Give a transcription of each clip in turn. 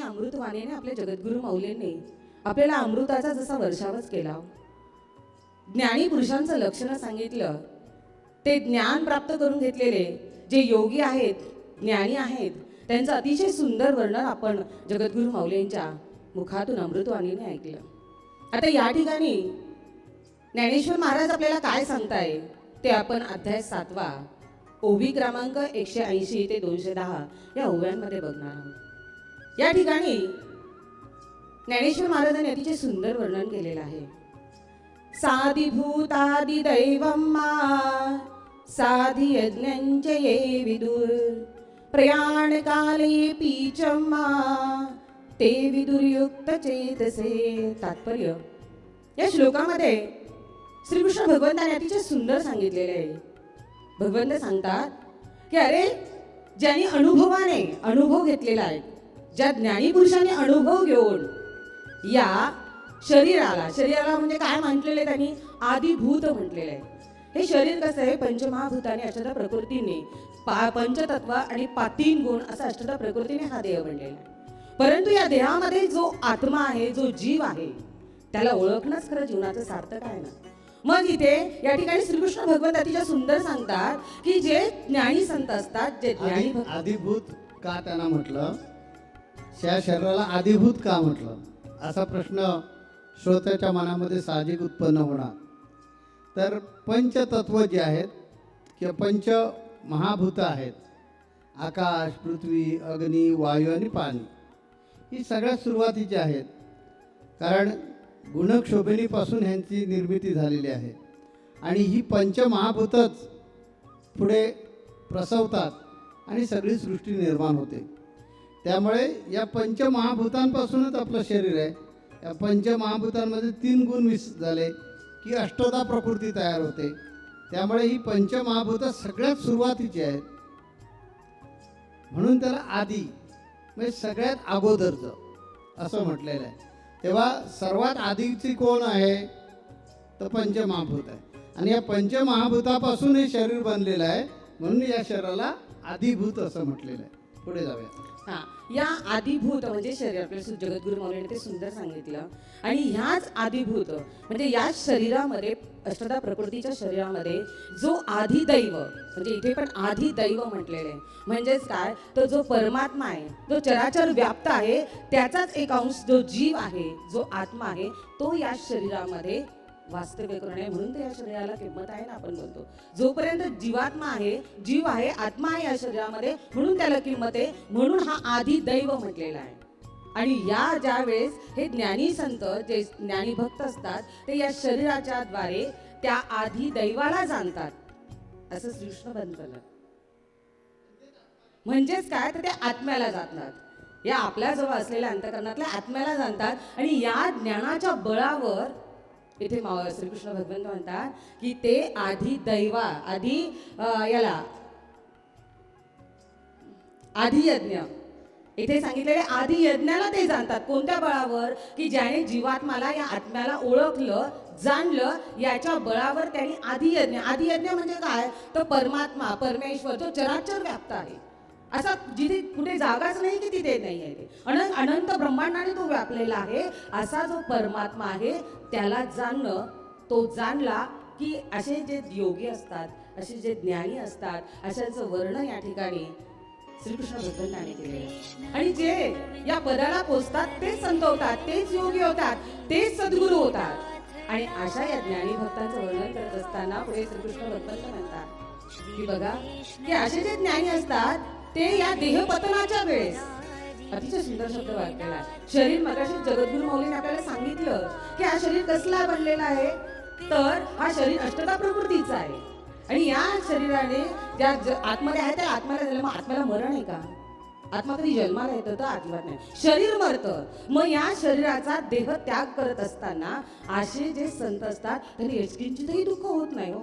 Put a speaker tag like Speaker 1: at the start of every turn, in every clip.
Speaker 1: अमृतवाणीने आपल्या जगद्गुरु माऊलींनी आपल्याला अमृताचा जसा वर्षावच केला, ज्ञानी पुरुषांचं लक्षण सांगितलं, ते ज्ञान प्राप्त करून घेतलेले जे योगी आहेत, ज्ञानी आहेत, त्यांचं अतिशय सुंदर वर्णन आपण जगद्गुरु माऊलींच्या मुखातून अमृतवाणीने ऐकलं. आता या ठिकाणी ज्ञानेश्वर महाराज आपल्याला काय सांगताय ते आपण अध्याय 7 ओवी क्रमांक 180 ते 210 या ओव्यांमध्ये बघणार आहोत. या ठिकाणी ज्ञानेश्वर महाराजांनी अतिशय सुंदर वर्णन केलेलं आहे. साधिभूतादि दैवं मा साधि यज्ञंच ये विदुर प्रयाण काले पीचम मा ते विदुर्युक्त चेतसे. तात्पर्य या श्लोकामध्ये श्रीकृष्ण भगवंताने अतिशय सुंदर सांगितलेले आहे. भगवंत सांगतात की अरे, ज्यांनी अनुभवाने अनुभव घेतलेला आहे, ज्या ज्ञानी पुरुषांनी अनुभव घेऊन या शरीराला म्हणजे काय म्हटलेलं आहे त्यांनी, आदिभूत म्हटलेलं आहे. हे शरीर कसं आहे, पंचमहाभूताने अष्टधा प्रकृतीने पंचतत्व आणि 3 गुण असं अष्टधा प्रकृतीने हा देह बनलेला आहे. परंतु या देहामध्ये जो आत्मा आहे, जो जीव आहे, त्याला ओळखणंच खरं जीवनाचं सार्थक आहे ना. मग इथे या ठिकाणी श्रीकृष्ण भगवंत अतिशय सुंदर सांगतात की जे ज्ञानी संत असतात, जे ज्ञानी
Speaker 2: आदिभूत का त्यांना म्हटलं, त्या शरीराला आदिभूत का म्हटलं, असा प्रश्न श्रोत्याच्या मनामध्ये साहजिक उत्पन्न होणार. तर पंचतत्व जे आहेत किंवा पंच महाभूत आहेत, आकाश, पृथ्वी, अग्नी, वायू आणि पाणी, ही सगळ्यात सुरुवातीची आहेत. कारण गुणक्षोभिणीपासून ह्यांची निर्मिती झालेली आहे आणि ही पंचमहाभूतच पुढे प्रसवतात आणि सगळी सृष्टी निर्माण होते. त्यामुळे या पंचमहाभूतांपासूनच आपलं शरीर आहे. या पंचमहाभूतांमध्ये 3 गुण झाले की अष्टधा प्रकृती तयार होते. त्यामुळे ही पंचमहाभूतं सगळ्यात सुरुवातीची आहेत. म्हणून त्याला आदी म्हणजे सगळ्यात अगोदरचं असं म्हटलेलं आहे. तेव्हा सर्वात आधीची कोण आहे, तर पंचमहाभूत आहे. आणि या पंचमहाभूतापासून हे शरीर बनलेलं आहे, म्हणून या शरीराला आदिभूत असं म्हटलेलं आहे. पुढे जाऊया.
Speaker 1: या आदिभूत म्हणजे शरीर, आपल्याला जगद्गुरु माऊलीने ते सुंदर सांगितलं. आणि ह्याच आदिभूत म्हणजे या शरीरामध्ये, अष्टधा प्रकृतीच्या शरीरामध्ये जो आदिदैव, म्हणजे इथे पण आदिदैव म्हटलेलं आहे. म्हणजेच काय, तो जो परमात्मा आहे, जो चराचर व्याप्त आहे, त्याचाच एक अंश जो जीव आहे, जो आत्मा आहे, तो या शरीरामध्ये वास्तव्य करून आहे. म्हणून तर या शरीराला किंमत आहे ना. आपण बोलतो जोपर्यंत जीवात्मा आहे, जीव आहे, आत्मा आहे या शरीरामध्ये, म्हणून त्याला किंमत आहे. म्हणून हा आदी दैव म्हटलेला आहे. आणि या ज्या वेळेस हे ज्ञानी संत, जे ज्ञानी भक्त असतात, ते या शरीराच्या द्वारे त्या आधी दैवाला जाणतात, असं श्रीकृष्ण बनवलं. म्हणजेच काय, तर ते आत्म्याला जाणतात. या आपल्या जवळ असलेल्या अंतःकरणातल्या आत्म्याला जाणतात. आणि या ज्ञानाच्या बळावर इथे श्रीकृष्ण भगवंत म्हणतात की ते आधी दैवा, याला आधी यज्ञ, इथे सांगितलेले आधी यज्ञाला ते जाणतात. कोणत्या बळावर, की ज्याने जीवात्माला, या आत्म्याला ओळखलं, जाणलं, याच्या बळावर त्यांनी आधी यज्ञ म्हणजे काय, तर परमात्मा, परमेश्वर जो चराचर व्याप्त आहे, असा जिथे कुठे जागाच नाही की तिथे नाही आहे, ते अनंत ब्रह्मांडाने तो व्यापलेला आहे. असा जो परमात्मा आहे त्याला जाणणं, तो जाणला की असे जे योगी असतात, असे जे ज्ञानी असतात, अशांचं वर्णन या ठिकाणी श्रीकृष्ण भगवंताने केले. आणि जे या पदाला पोचतात तेच संत होतात, तेच योगी होतात, तेच सद्गुरू होतात. आणि अशा या ज्ञानी भक्तांचं वर्णन करत असताना पुढे श्रीकृष्ण भगवंत म्हणतात की बघा, की असे जे ज्ञानी असतात ते या देहपतनाच्या वेळेस, अतिशय सुंदर शब्द वापरलेला आहे, शरीर, मगाशी जगद्गुरु माऊलीने आपल्याला सांगितलं की हा शरीर कसला बनलेला आहे, तर हा शरीर अष्टधा प्रकृतीचा आहे. आणि या शरीराने ज्या आतमध्ये आहे त्या आत्म्याला झालं. मग आत्म्याला मरण आहे का? आत्मा कधी जन्माला येतं तर अजिबात नाही, शरीर मरतं. मग या शरीराचा देह त्याग करत असताना असे जे संत असतात त्यांनी यशकिंचितही दुःख होत नाही हो.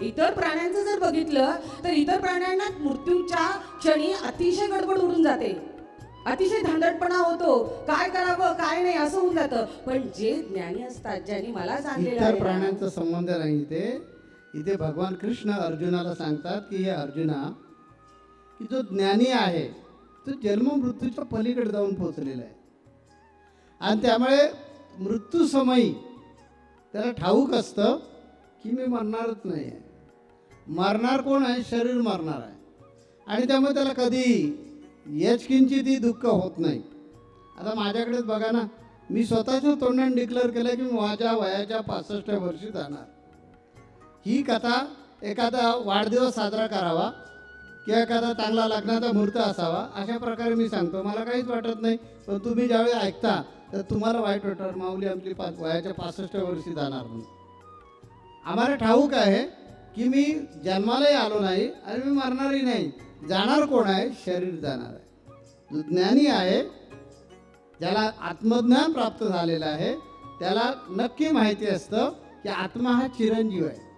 Speaker 1: इतर प्राण्यांचं जर बघितलं तर इतर प्राण्यांना मृत्यूच्या क्षणी अतिशय गडबड उडून जाते, अतिशय धांदटपणा होतो, काय करावं काय नाही असं होऊन जातं. पण जे ज्ञानी असतात, ज्यांनी मला जाणलेलं आहे,
Speaker 2: इतर प्राण्यांचा संबंध नाही. इथे भगवान कृष्ण अर्जुनाला सांगतात की हे अर्जुना, की जो ज्ञानी आहे तो जन्म मृत्यूच्या पलीकडे जाऊन पोहोचलेला आहे. आणि त्यामुळे मृत्यूसमयी त्याला ठाऊक असतं की मी मरणारच नाही आहे. मरणार कोण आहे? शरीर मरणार आहे. आणि त्यामुळे त्याला कधी यचकिंचितही दुःख होत नाही. आता माझ्याकडेच बघा ना, मी स्वतःच्या तोंडाने डिक्लेअर केलं की मी माझ्या वयाच्या 65व्या वर्षी जाणार. ही कथा एखादा वाढदिवस साजरा करावा किंवा एखादा चांगला लग्नाचा मुहूर्त असावा अशा प्रकारे मी सांगतो, मला काहीच वाटत नाही. पण तुम्ही ज्यावेळी ऐकता तर तुम्हाला वाईट वाटणार, माऊली आमची वयाच्या 65व्या वर्षी जाणार म्हणून. आम्हाला ठाऊक आहे की मी जन्मालाही आलो नाही आणि मी मरणारही नाही. जाणार कोण आहे? शरीर जाणार आहे. जो ज्ञानी आहे, ज्याला आत्मज्ञान प्राप्त झालेलं आहे, त्याला नक्की माहिती असतं की आत्मा हा चिरंजीव आहे.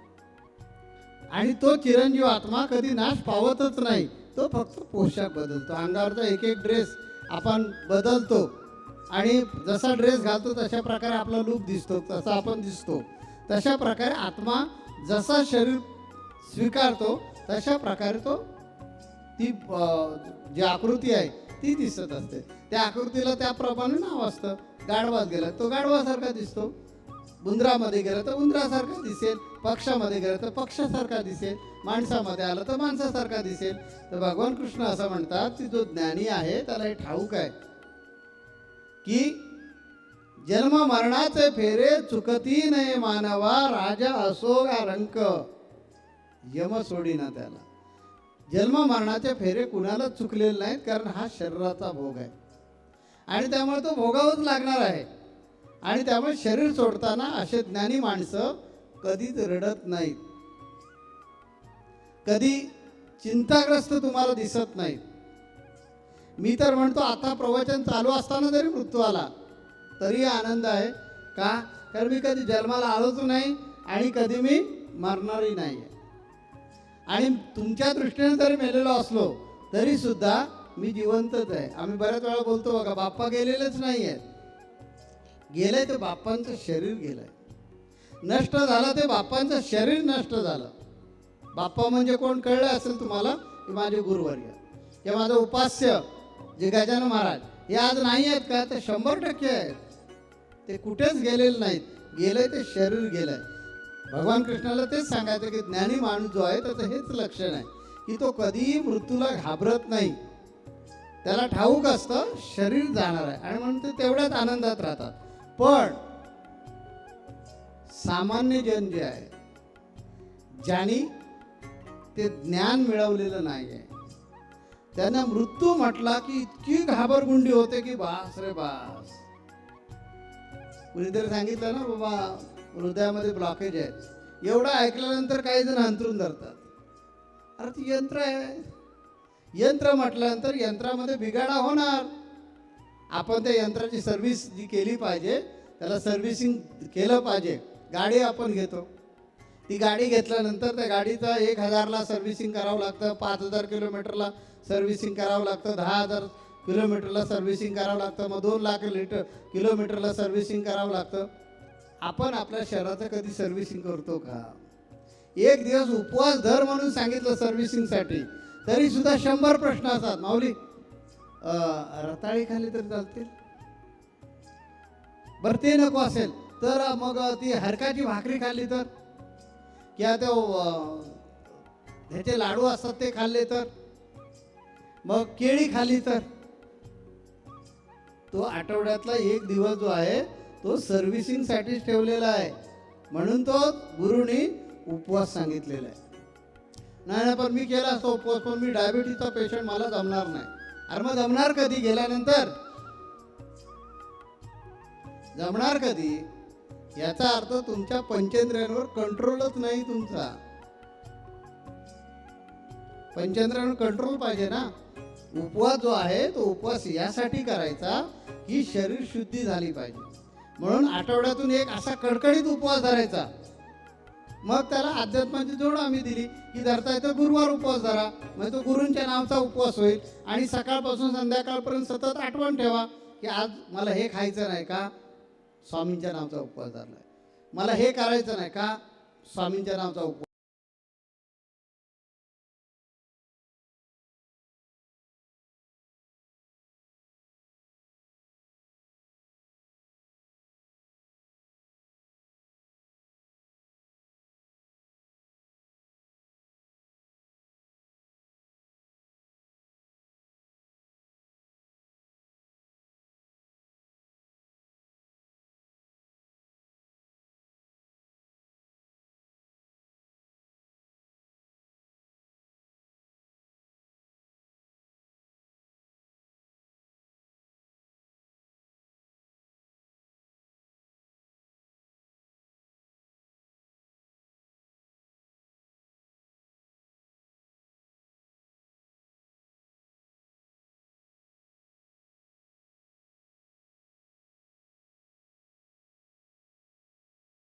Speaker 2: आणि तो चिरंजीव आत्मा कधी नाश पावतच नाही. तो फक्त पोशाख बदलतो. अंगावरचा एक एक ड्रेस आपण बदलतो आणि जसा ड्रेस घालतो तशा प्रकारे आपला लूक दिसतो, तसा आपण दिसतो. तशा प्रकारे आत्मा जसा शरीर स्वीकारतो तशा प्रकारे तो ती जी आकृती आहे ती दिसत असते. त्या आकृतीला त्याप्रमाणे नाव असतं. गाढवात गेला तो गाढवासारखा दिसतो, उंदरामध्ये गेलं तर उंदरासारखा दिसेल, पक्षामध्ये गेलं तर पक्षासारखा दिसेल, माणसामध्ये आलं तर माणसासारखा दिसेल. तर भगवान कृष्ण असं म्हणतात की जो ज्ञानी आहे त्याला हे ठाऊक आहे की जन्म मरणाचे फेरे चुकती नये मानवा, राजा असो का रंक यम सोडीना त्याला. जन्म मरणाचे फेरे कुणालाच चुकलेले नाहीत, कारण हा शरीराचा भोग आहे आणि त्यामुळे तो भोगावंच लागणार आहे. आणि त्यामुळे शरीर सोडताना असे ज्ञानी माणसं कधीच रडत नाहीत, कधी चिंताग्रस्त तुम्हाला दिसत नाहीत. मी तर म्हणतो आता प्रवचन चालू असताना जरी मृत्यू आला तरी आनंद आहे. का? कारण मी कधी जन्माला आलोच नाही आणि कधी मी मरणारही नाही आहे. आणि तुमच्या दृष्टीने जरी मेलेलो असलो तरी सुद्धा मी जिवंतच आहे. आम्ही बऱ्याच वेळा बोलतो बघा, बाप्पा गेलेलेच नाही आहेत. गेलंय ते बाप्पांचं शरीर गेलंय, नष्ट झालं ते बाप्पांचं शरीर नष्ट झालं. बाप्पा म्हणजे कोण कळलं असेल तुम्हाला? की माझे गुरुवर्य किंवा माझं उपास्य जे गजानन महाराज हे आज नाही आहेत का? ते 100% आहेत. ते कुठेच गेलेले नाहीत. गेलंय ते शरीर गेलंय. भगवान कृष्णाला तेच सांगायचं की ज्ञानी माणूस जो आहे त्याचं हेच लक्षण आहे की तो कधीही मृत्यूला घाबरत नाही. त्याला ठाऊक असतं शरीर जाणार आहे आणि म्हणून ते तेवढ्याच आनंदात राहतात. पण सामान्य जन जे आहे, ज्यांनी ते ज्ञान मिळवलेलं नाही आहे, त्यांना मृत्यू म्हटला की इतकी घाबरगुंडी होते की बास रे बास. कुणीतरी सांगितलं ना, बाबा हृदयामध्ये ब्लॉकेज आहे. एवढं ऐकल्यानंतर काही जण अंथरून धरतात. अरे ती यंत्र आहे. यंत्र म्हटल्यानंतर यंत्रामध्ये बिघाडा होणार. आपण त्या यंत्राची सर्व्हिस जी केली पाहिजे, त्याला सर्व्हिसिंग केलं पाहिजे. गाडी आपण घेतो, ती गाडी घेतल्यानंतर त्या गाडीचं 1000ला सर्व्हिसिंग करावं लागतं, 5000 किलोमीटरला सर्व्हिसिंग करावं लागतं, 10,000 किलोमीटरला सर्व्हिसिंग करावं लागतं, मग 2 लाख किलोमीटरला सर्व्हिसिंग करावं लागतं. आपण आपल्या शरीराचं कधी सर्व्हिसिंग करतो का? एक दिवस उपवास धर म्हणून सांगितलं सर्व्हिसिंगसाठी, तरी सुद्धा 100 प्रश्न असतात. माऊली रताळी खाली तर चालतील, बरं ते नको असेल तर मग ती हरकाची भाकरी खाल्ली तर, किंवा ते ह्याचे लाडू असतात ते खाल्ले तर, मग केळी खाल्ली तर. तो आठवड्यातला एक दिवस जो आहे तो सर्व्हिसिंगसाठीच ठेवलेला आहे. म्हणून तो गुरुनी उपवास सांगितलेला आहे. नाही पण मी केला असतो उपवास, पण मी डायबिटीसचा पेशंट, मला जमणार नाही. अरे मग जमणार कधी? गेल्यानंतर जमणार कधी? याचा अर्थ तुमच्या पंचेंद्रियांवर कंट्रोलच नाही तुमचा. पंचेंद्रियांवर कंट्रोल पाहिजे ना. उपवास जो आहे तो उपवास यासाठी करायचा की शरीर शुद्धी झाली पाहिजे. म्हणून आठवड्यातून एक असा कडकडीत उपवास धरायचा. मग त्याला अध्यात्माची जोड आम्ही दिली की धरता येतं गुरुवार उपवास धरा, मग तो गुरूंच्या नावाचा उपवास होईल. आणि सकाळपासून संध्याकाळपर्यंत सतत आठवण ठेवा की आज मला हे खायचं नाही का? स्वामींच्या नावाचा उपवास धरलाय. मला हे करायचं नाही का? स्वामींच्या नावाचा उपवास.